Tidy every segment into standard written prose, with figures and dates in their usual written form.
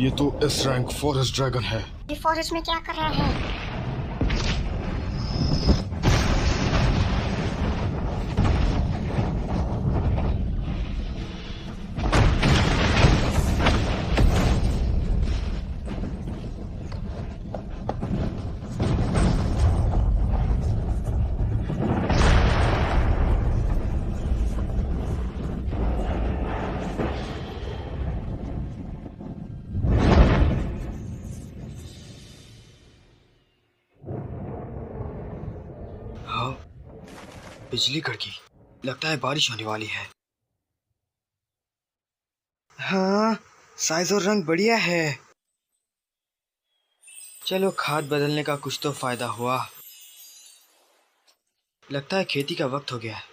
ये तो S rank forest dragon है। ये फॉरेस्ट में क्या कर रहा है? हाँ, बिजली कड़की। लगता है बारिश होने वाली है। हाँ, साइज और रंग बढ़िया है। चलो, खाद बदलने का कुछ तो फायदा हुआ। लगता है खेती का वक्त हो गया है।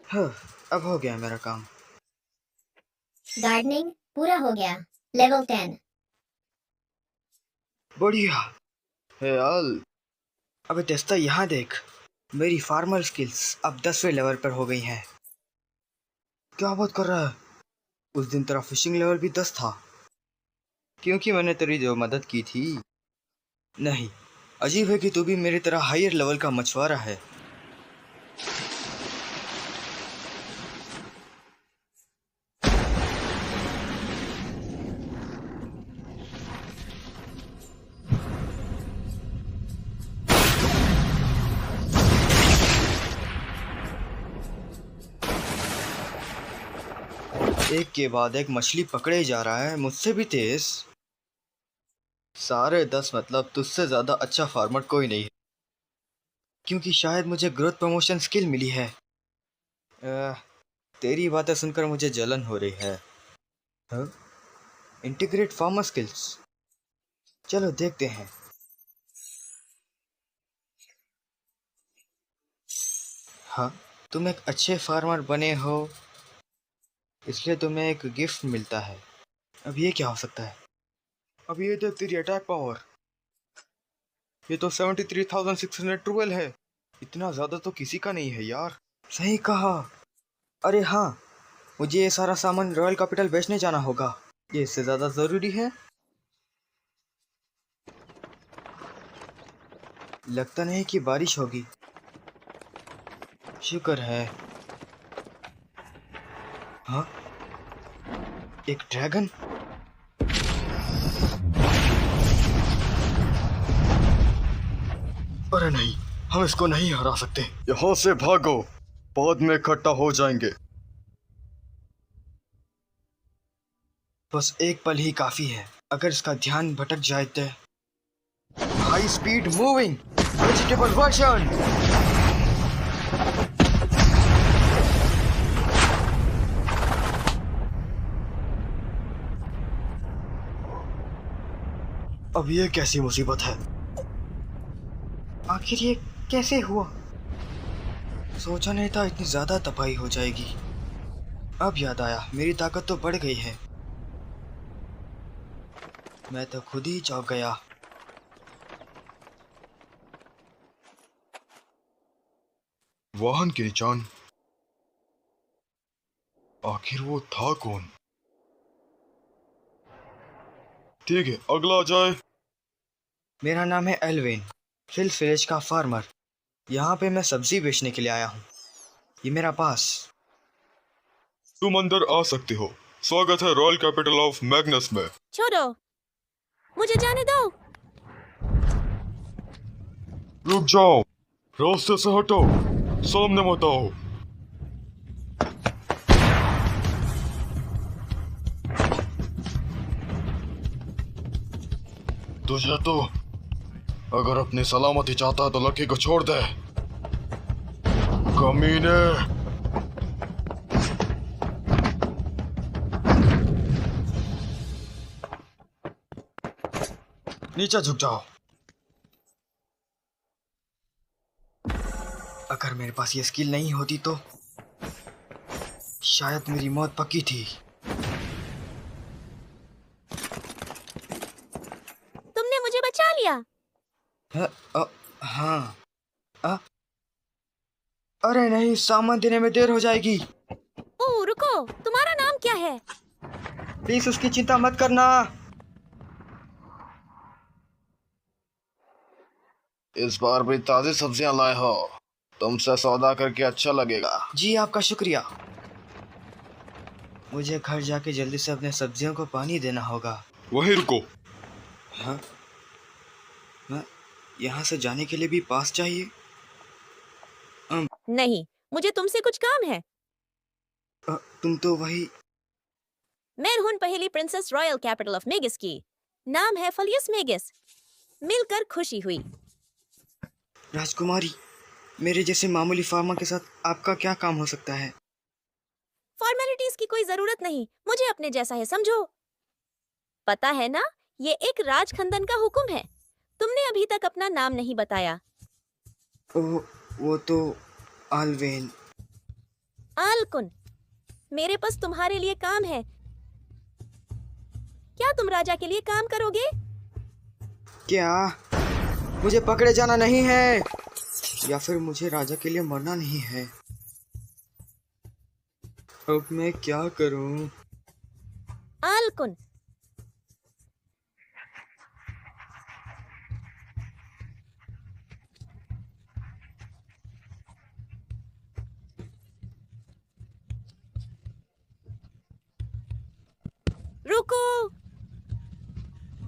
हाँ, अब हो गया मेरा काम। गार्डनिंग पूरा हो गया। लेवल 10। बढ़िया है यार। अबे तेस्ता, यहाँ देख। मेरी फार्मर स्किल्स अब 10वें लेवल पर हो गई हैं। क्या बात कर रहा है? उस दिन तेरा फिशिंग लेवल भी 10 था, क्योंकि मैंने तेरी जो मदद की थी। नहीं, अजीब है कि तू भी मेरी तरह हायर लेवल का मछुआरा है। एक के बाद एक मछली पकड़े जा रहा है, मुझसे भी तेज। सारे 10 मतलब तुझसे ज्यादा अच्छा फार्मर कोई नहीं है, क्योंकि शायद मुझे ग्रोथ प्रमोशन स्किल मिली है। तेरी बातें सुनकर मुझे जलन हो रही है। हाँ? इंटीग्रेट फार्मर स्किल्स, चलो देखते हैं। हाँ, तुम एक अच्छे फार्मर बने हो, इसलिए तुम्हें एक गिफ्ट मिलता है। अब ये क्या हो सकता है? अब ये देख तेरी अटैक पावर। ये तो 73,612 है। इतना ज्यादा तो किसी का नहीं है यार। सही कहा। अरे हाँ, मुझे ये सारा सामान रॉयल कैपिटल बेचने जाना होगा। ये इससे ज्यादा जरूरी है। लगता नहीं कि बारिश होगी। शुक्र है। हाँ, एक ड्रैगन। अरे नहीं, हम इसको नहीं हरा सकते। यहाँ से भागो, बाद में इकट्ठा हो जाएंगे। बस एक पल ही काफी है। अगर इसका ध्यान भटक जाए तो। High speed moving vegetable version. अब ये कैसी मुसीबत है? आखिर ये कैसे हुआ? सोचा नहीं था इतनी ज्यादा तबाही हो जाएगी। अब याद आया, मेरी ताकत तो बढ़ गई है। मैं तो खुद ही चौंक गया। वाहन के निशान, आखिर वो था कौन? ठीक है, अगला आ जाए। मेरा नाम है एल्विन, फिल विलेज का फार्मर। यहाँ पे मैं सब्जी बेचने के लिए आया हूँ। ये मेरा पास। तुम अंदर आ सकते हो। स्वागत है रॉयल कैपिटल ऑफ मैग्नस में। छोड़ो, मुझे जाने दो। रुक जाओ, रास्ते से हटो, सामने मत आओ। तुझे तो अगर अपनी सलामती चाहता है तो लकी को छोड़ दे, कमीने। नीचे झुक जाओ। अगर मेरे पास ये स्किल नहीं होती तो शायद मेरी मौत पक्की थी। तुमने मुझे बचा लिया। हाँ। अरे नहीं, सामान देने में देर हो जाएगी। ओह रुको, तुम्हारा नाम क्या है? प्लीज उसकी चिंता मत करना। इस बार भी ताजी सब्जियां लाए हो, तुमसे सौदा करके अच्छा लगेगा। जी आपका शुक्रिया। मुझे घर जाके जल्दी से अपने सब्जियों को पानी देना होगा। वहीं रुको। हाँ? यहाँ से जाने के लिए भी पास चाहिए? नहीं, मुझे तुमसे कुछ काम है। तुम तो वही। मैं हूँ पहली प्रिंसेस रॉयल कैपिटल ऑफ मेगिस की। नाम है फलियस मेगिस। मिलकर खुशी हुई। राजकुमारी, मेरे जैसे मामूली फार्मर के साथ आपका क्या काम हो सकता है? फॉर्मेलिटीज की कोई जरूरत नहीं, मुझे अपने जैसा है समझो। पता है ना, ये एक राजखंदन का हुक्म है। तुमने अभी तक अपना नाम नहीं बताया। ओह, वो तो आलवेन। आलकुन, मेरे पास तुम्हारे लिए काम है। क्या तुम राजा के लिए काम करोगे? क्या मुझे पकड़े जाना नहीं है, या फिर मुझे राजा के लिए मरना नहीं है? अब मैं क्या करूं? आलकुन, रुको।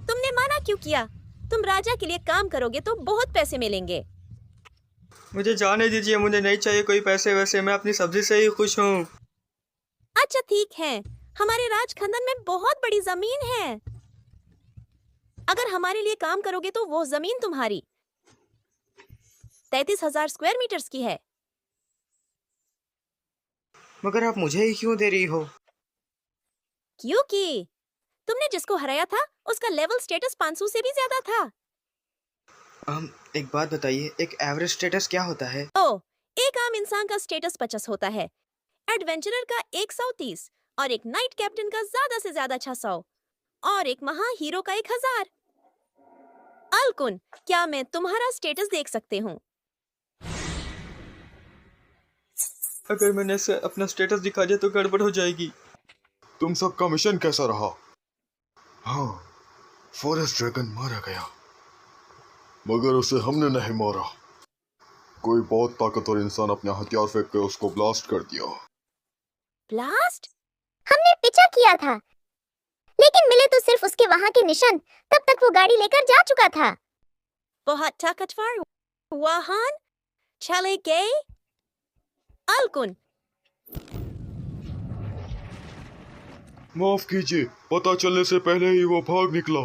तुमने माना क्यों किया? तुम राजा के लिए काम करोगे तो बहुत पैसे मिलेंगे। मुझे जाने दीजिए, मुझे नहीं चाहिए कोई पैसे वैसे, मैं अपनी सब्जी से ही खुश हूँ। अच्छा ठीक है, हमारे राजखंदन में बहुत बड़ी जमीन है। अगर हमारे लिए काम करोगे तो वो जमीन तुम्हारी 33,000 स्क्वायर मीटर्स की है। मगर आप मुझे ही क्यों दे रही हो? क्योंकि तुमने जिसको हराया था उसका लेवल स्टेटस 500 से भी ज्यादा था। एक बात बताइए, एक एवरेज स्टेटस क्या होता है? ओ, एक आम इंसान का स्टेटस 50 होता है, एडवेंचरर का 130 और एक नाइट कैप्टन का ज्यादा से ज्यादा 600 और एक महा हीरो का 1000। अलकुन, क्या मैं तुम्हारा स्टेटस देख सकती हूँ? अगर मैंने से अपना स्टेटस दिखा दिया तो गड़बड़ हो जाएगी। तुम सबका मिशन कैसा रहा? हाँ, फॉरेस्ट ड्रैगन मारा गया, मगर उसे हमने नहीं मारा। कोई बहुत ताकतवर इंसान अपने हथियार फेंक के उसको ब्लास्ट कर दिया। ब्लास्ट? हमने पीछा किया था, लेकिन मिले तो सिर्फ उसके वहां के निशान। तब तक वो गाड़ी लेकर जा चुका था। बहुत ताकतवर वाहन चले गए। अलकुन, माफ कीजिए, पता चलने से पहले ही वो भाग निकला।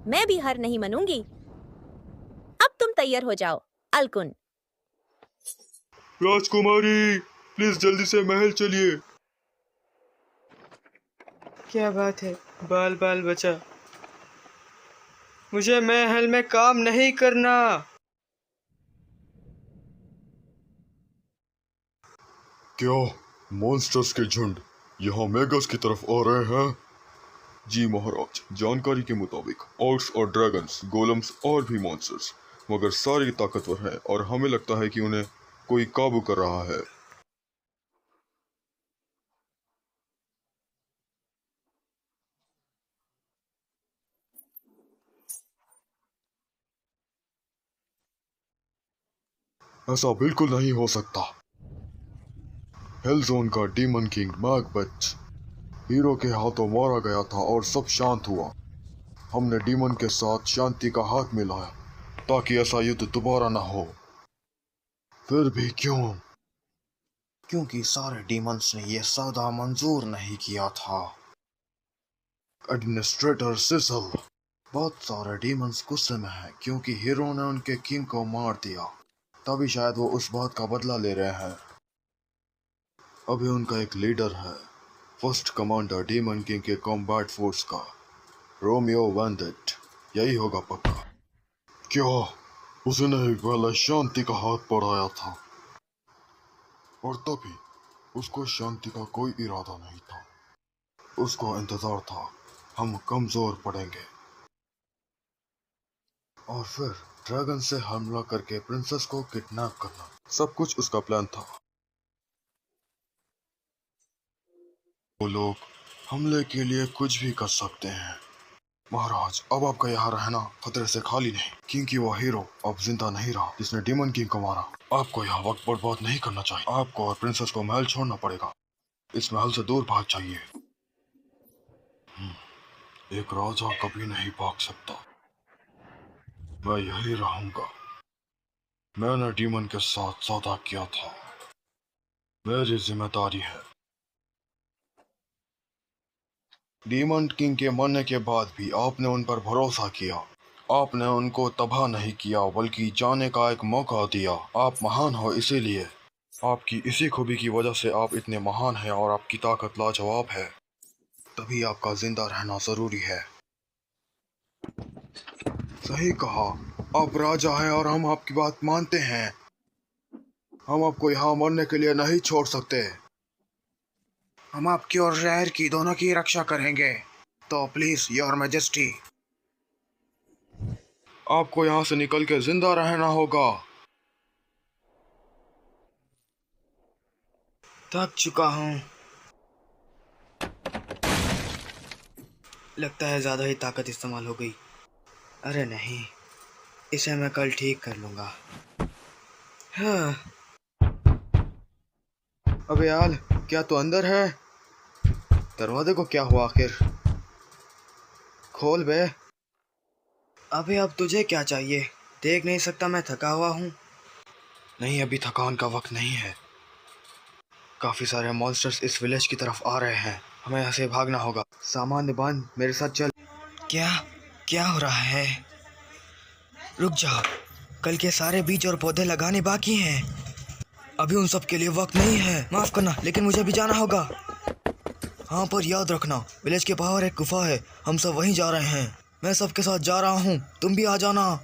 मैं भी हार नहीं मानूंगी। अब तुम तैयार हो जाओ। अलकुन, राजकुमारी, प्लीज जल्दी से महल चलिए। क्या बात है, बाल बाल बचा। मुझे महल में काम नहीं करना। क्या मॉन्स्टर्स के झुंड यहाँ मेगस की तरफ आ रहे हैं? जी महाराज, जानकारी के मुताबिक ऑर्क्स और ड्रैगन्स, गोलम्स और भी मॉन्स्टर्स, मगर सारे ताकतवर हैं और हमें लगता है कि उन्हें कोई काबू कर रहा है। ऐसा बिल्कुल नहीं हो सकता। हेल जोन का डीमन किंग मैकबेथ हीरो के हाथों मारा गया था और सब शांत हुआ। हमने डीमन के साथ शांति का हाथ मिलाया ताकि ऐसा युद्ध दोबारा ना हो। फिर भी क्यों? क्योंकि सारे डीमंस ने यह सौदा मंजूर नहीं किया था। एडमिनिस्ट्रेटर सिसल, बहुत सारे डीमंस गुस्से में हैं क्योंकि हीरो ने उनके किंग को मार दिया। तभी शायद वो उस बात का बदला ले रहे हैं। अभी उनका एक लीडर है, फर्स्ट कमांडर डीमन किंग के कॉम्बैट फोर्स का, रोमियो वेंडेट। यही होगा पक्का। क्या उसने ही पहले शांति का हाथ बढ़ाया था? और तभी उसको शांति का कोई इरादा नहीं था। उसको इंतजार था हम कमजोर पड़ेंगे, और फिर ड्रैगन से हमला करके प्रिंसेस को किडनैप करना। सब कुछ उसका प्लान था। वो लोग हमले के लिए कुछ भी कर सकते हैं। महाराज, अब आपका यहाँ रहना खतरे से खाली नहीं, क्योंकि वो हीरो अब जिंदा नहीं रहा जिसने डीमन किंग को मारा। आपको यहाँ वक्त बर्बाद नहीं करना चाहिए। आपको और प्रिंसेस को महल छोड़ना पड़ेगा। इस महल से दूर भाग जाइए। एक राजा कभी नहीं भाग सकता। मैं यही रहूंगा। मैंने डीमन के साथ सौदा किया था, मेरी जिम्मेदारी है। डीमन किंग के मरने के बाद भी आपने उन पर भरोसा किया। आपने उनको तबाह नहीं किया बल्कि जाने का एक मौका दिया। आप महान हो, इसीलिए आपकी इसी खूबी की वजह से आप इतने महान हैं और आपकी ताकत लाजवाब है। तभी आपका जिंदा रहना जरूरी है। सही कहा, आप राजा हैं और हम आपकी बात मानते हैं। हम आपको यहाँ मरने के लिए नहीं छोड़ सकते। हम आपकी और शहर की दोनों की रक्षा करेंगे। तो प्लीज योर मैजेस्टी, आपको यहाँ से निकल के जिंदा रहना होगा। थक चुका हूँ। लगता है ज्यादा ही ताकत इस्तेमाल हो गई। अरे नहीं, इसे मैं कल ठीक कर लूंगा। हाँ। अबे यार, क्या तू अंदर है? दरवाजे को क्या हुआ आखिर? खोल बे। अबे अब तुझे क्या चाहिए? देख नहीं सकता मैं थका हुआ हूँ? नहीं, अभी थकान का वक्त नहीं है। काफी सारे मॉन्स्टर्स इस विलेज की तरफ आ रहे हैं। हमें यहाँ से भागना होगा। सामान बांध, मेरे साथ चल। क्या हो रहा है? रुक जा, कल के सारे बीज और पौधे लगाने बाकी हैं। अभी उन सब के लिए वक्त नहीं है। माफ करना, लेकिन मुझे भी जाना होगा। हाँ, पर याद रखना, विलेज के बाहर एक गुफा है। हम सब वहीं जा रहे हैं। मैं सबके साथ जा रहा हूँ, तुम भी आ जाना।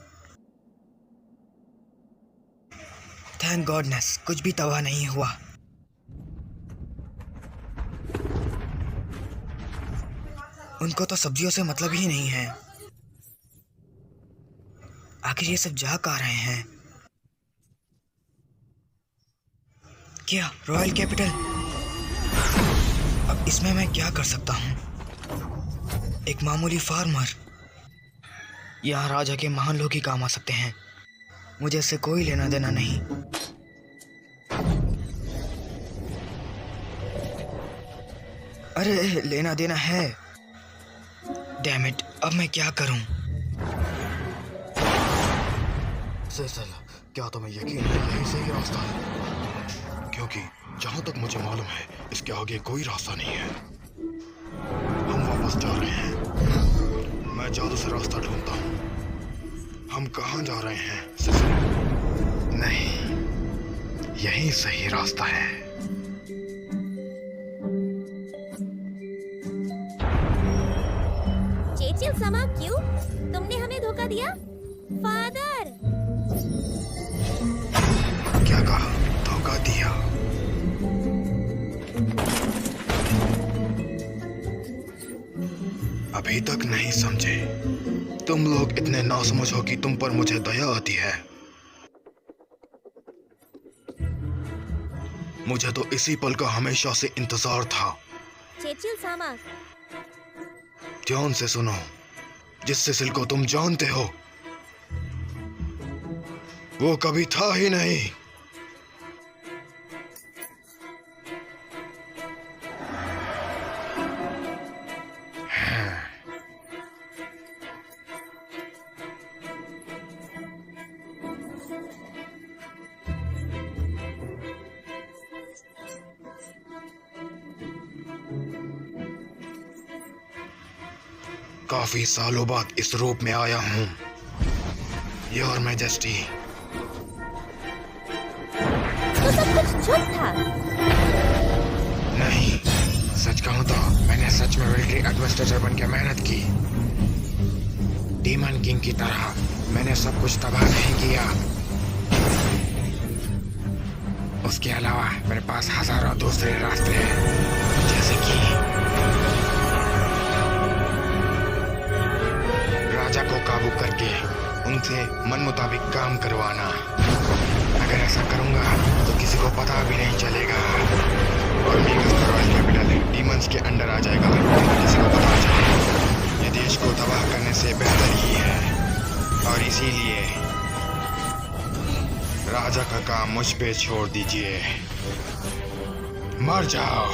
थैंक गॉडनेस, कुछ भी तबाह नहीं हुआ। उनको तो सब्जियों से मतलब ही नहीं है। आखिर ये सब जा कहाँ रहे हैं? क्या रॉयल कैपिटल? अब इसमें मैं क्या कर सकता हूँ? एक मामूली फार्मर। यहाँ राजा के महान लोग ही काम आ सकते हैं। मुझे इससे कोई लेना देना नहीं। अरे लेना देना है। डैम इट, अब मैं क्या करूं? सेसल, क्या तुम्हें यकीन है यही सही रास्ता है? क्योंकि जहां तक मुझे मालूम है इसके आगे कोई रास्ता नहीं है। हम वापस जा रहे हैं। मैं जादू से रास्ता ढूंढता हूँ। हम कहाँ जा रहे हैं सेसल? नहीं, यही सही रास्ता है। चेचिल समा, क्यों तुमने हमें धोखा दिया? फादर, क्या कहा? धोखा दिया? अभी तक नहीं समझे। तुम लोग इतने नासमझ हो कि तुम पर मुझे दया आती है। मुझे तो इसी पल का हमेशा से इंतजार था। चेचिल सामा, ध्यान से सुनो, जिस सिसिल को तुम जानते हो वो कभी था ही नहीं। काफी सालों बाद इस रूप में आया हूँ, योर मैजेस्टी। तो सब कुछ झूठ था। नहीं, सच कहूँ तो मैंने सच में मिलिट्री एडमिनिस्ट्रेटर बन के मेहनत की। डीमन किंग की तरह मैंने सब कुछ तबाह नहीं किया। उसके अलावा मेरे पास हजारों दूसरे रास्ते हैं, जैसे कि राजा को काबू करके उनसे मन मुताबिक काम करवाना। अगर ऐसा करूंगा तो किसी को पता भी नहीं चलेगा और मीगस रॉयल कैपिटल डीमंस के अंडर आ जाएगा। किसी को पता चले ये देश को तबाह करने से बेहतर ही है, और इसीलिए राजा का काम मुझ पे छोड़ दीजिए। मर जाओ।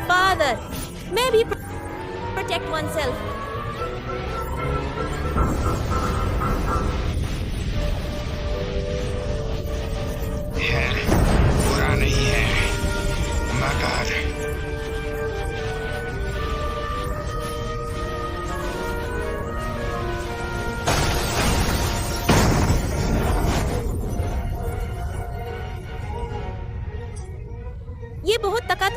Father, maybe protect oneself. है, बुरा नहीं है, मगर ये बहुत तकात।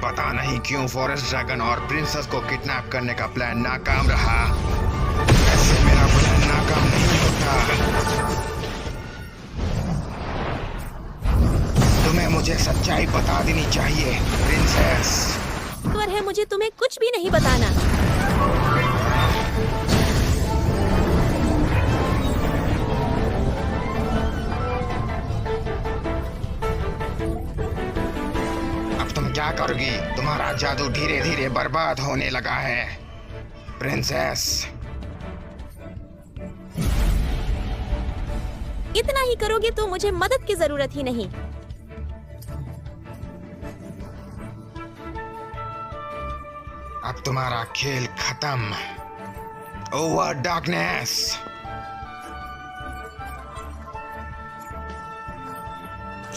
पता नहीं क्यों फॉरेस्ट ड्रैगन और प्रिंसेस को किडनैप करने का प्लान नाकाम रहा। ऐसे मेरा प्लान नाकाम नहीं होता। तुम्हें मुझे सच्चाई बता देनी चाहिए, प्रिंसेस। पर है मुझे तुम्हें कुछ भी नहीं बताना। क्या करोगी? तुम्हारा जादू धीरे धीरे बर्बाद होने लगा है, प्रिंसेस। इतना ही करोगे तो मुझे मदद की जरूरत ही नहीं। अब तुम्हारा खेल खत्म। Over darkness.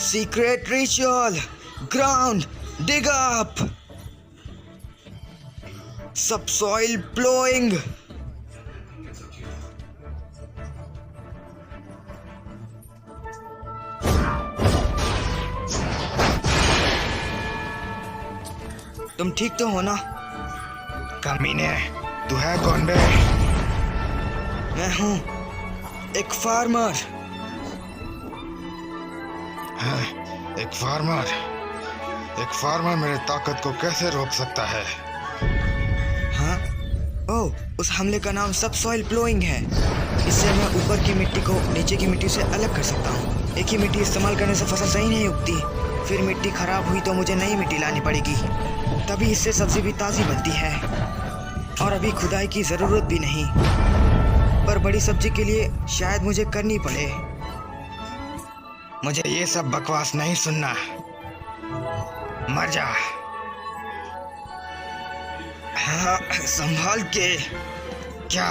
Secret ritual, ground dig up, subsoil plowing, तुम ठीक तो हो ना? कमीने, तू है कौन बे? मैं हूँ एक फार्मर। हाँ, एक फार्मर। एक फार्मर मेरे ताकत को कैसे रोक सकता है? हाँ? ओह, उस हमले का नाम सबसॉइल प्लोइंग है। इससे मैं ऊपर की मिट्टी को नीचे की मिट्टी से अलग कर सकता हूँ। एक ही मिट्टी इस्तेमाल करने से फसल सही नहीं उगती। फिर मिट्टी खराब हुई तो मुझे नई मिट्टी लानी पड़ेगी, तभी इससे सब्जी भी ताज़ी बनती है। और अभी खुदाई की ज़रूरत भी नहीं, पर बड़ी सब्जी के लिए शायद मुझे करनी पड़े। मुझे ये सब बकवास नहीं सुनना। मर जा। हाँ, संभाल के। क्या?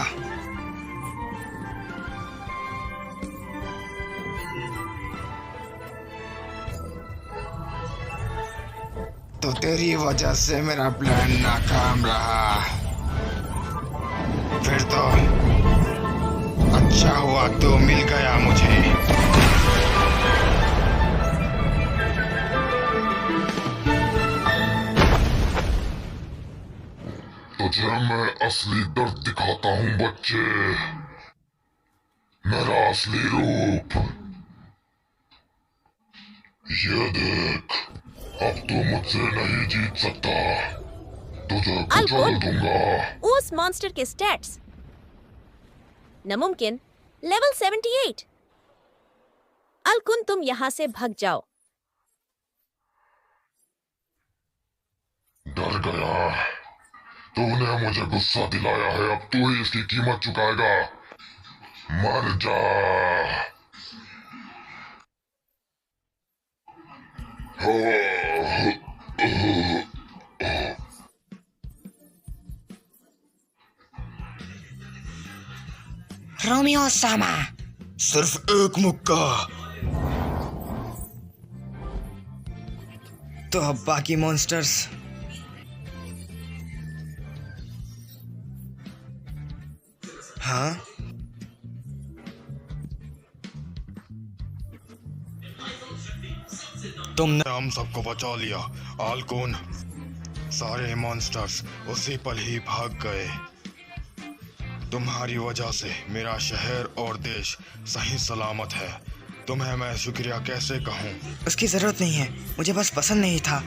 तो तेरी वजह से मेरा प्लान नाकाम रहा। फिर तो अच्छा हुआ तो मिल गया मुझे। तो तुझे मैं असली दर्द दिखाता हूँ बच्चे, मेरा असली रूप। ये देख, अब तू मुझसे नहीं जीत सकता, तुझे कुचल अल्कुन, दूंगा। उस मॉन्स्टर के स्टैट्स नामुमकिन लेवल 78। अल्कुन, तुम यहाँ से भाग जाओ। डर गया, तूने मुझे गुस्सा दिलाया है, अब तू ही इसकी कीमत चुकाएगा। मर जा। रोमियो सामा, सिर्फ एक मुक्का। तो अब बाकी मॉन्स्टर्स। हाँ, तुमने हम सबको बचा लिया आल्कुन। सारे मॉन्स्टर्स उसी पल ही भाग गए। तुम्हारी वजह से मेरा शहर और देश सही सलामत है। तुम्हें मैं शुक्रिया कैसे कहूँ। उसकी जरूरत नहीं है, मुझे बस पसंद नहीं था,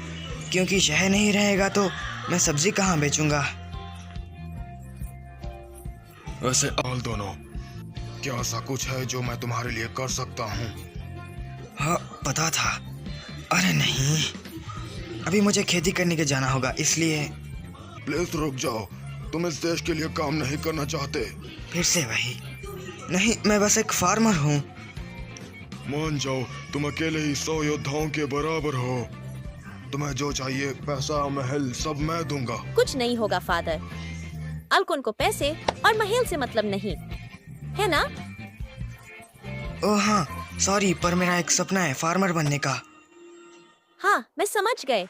क्योंकि शहर नहीं रहेगा तो मैं सब्जी कहाँ बेचूंगा। वैसे आल दोनों, क्या ऐसा कुछ है जो मैं तुम्हारे लिए कर सकता हूँ? हाँ, पता था। अरे नहीं, अभी मुझे खेती करने के जाना होगा, इसलिए। प्लीज रुक जाओ, तुम इस देश के लिए काम नहीं करना चाहते? फिर से वही। नहीं, मैं बस एक फार्मर हूँ। मान जाओ, तुम अकेले ही 100 योद्धाओं के बराबर हो। तुम्हें जो चाहिए, पैसा, महल, सब मैं दूंगा। कुछ नहीं होगा फादर। अल्कुन को पैसे और महल से मतलब नहीं है ना? ओह हाँ, सॉरी, पर मेरा एक सपना है फार्मर बनने का। हाँ, मैं समझ गए।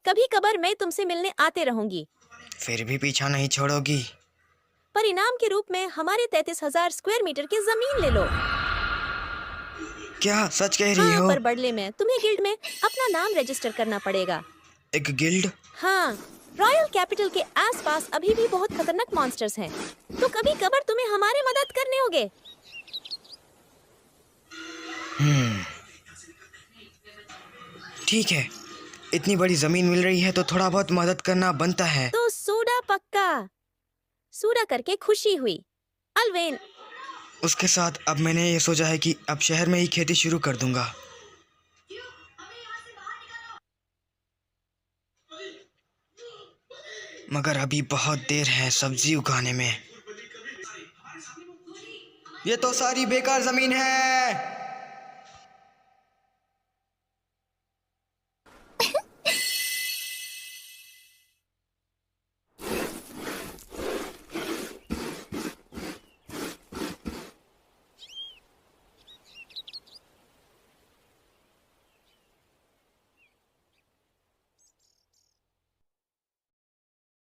कभी कभार मैं तुमसे मिलने आते रहूंगी। फिर भी पीछा नहीं छोड़ोगी? परिणाम के रूप में हमारे 33,000 स्क्वायर मीटर की जमीन ले लो। क्या सच कह रही हाँ, हो? पर बदले में तुम्हें गिल्ड में अपना नाम रजिस्टर करना पड़ेगा। एक गिल्ड? हाँ, रॉयल कैपिटल के आसपास अभी भी बहुत खतरनाक मॉन्स्टर्स हैं, तो कभी कभार तुम्हें हमारी मदद करने होगे। ठीक है, इतनी बड़ी जमीन मिल रही है तो थोड़ा बहुत मदद करना बनता है। तो सूडा पक्का। सूडा करके खुशी हुई। अलवेन, उसके साथ अब मैंने ये सोचा है कि अब शहर में ही खेती शुरू कर दूंगा। मगर अभी बहुत देर है सब्जी उगाने में। ये तो सारी बेकार जमीन है।